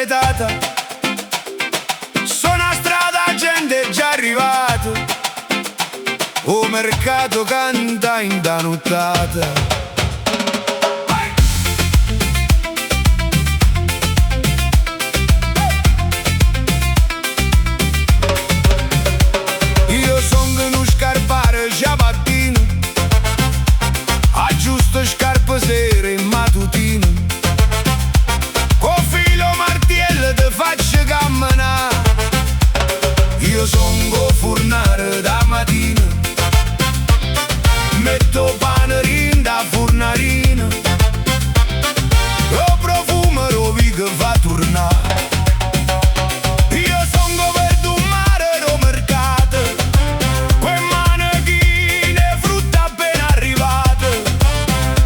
completata. Sono a strada, gente è già arrivata. O mercato canta in da nottata. Io son che non scarpare già mattino, aggiusto scarpe sere in matutino, con filo martello te faccio camminare. Io son go furnare da mattina, metto panerin da furnarina, lo profumo rovi che fa tornare. Io son go verdumare ro mercato, quei manechine frutta appena arrivate,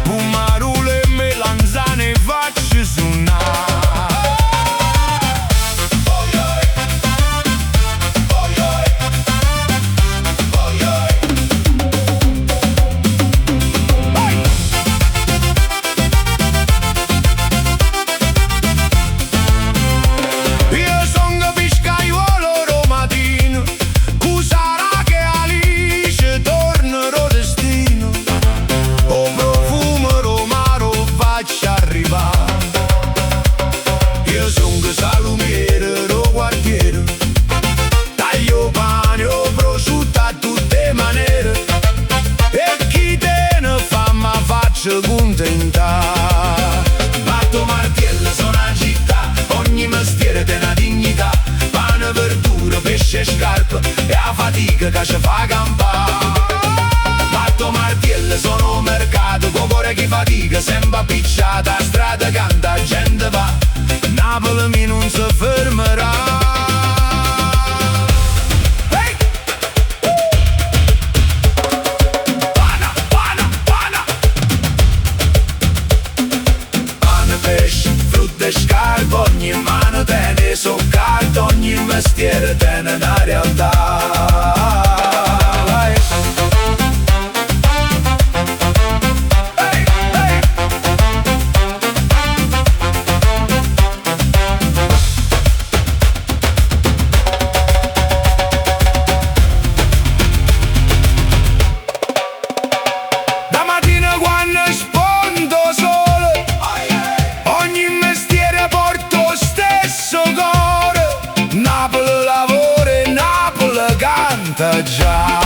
pumarule e melanzane faccio suonare. Io son che salumiere, ro quartiere, taglio pane o prosciutto a tutte maniere, e chi te ne fa ma faccio contentare. Batto martello, sono a città, ogni mestiere te una dignità, pane, verdura, pesce e scarpe, e a fatica che ci fa campare. Batto martello, sono mercato, con cuore chi fatica, sempre appicciata, a strada canta, gente va, Napoli mi non si fermerà. Hey! Pana, pana, pana. Pane, pesce, frutta e scarpe, ogni mano tiene soccarto, ogni mestiere tiene una realtà. Napoli lavora e Napoli canta già.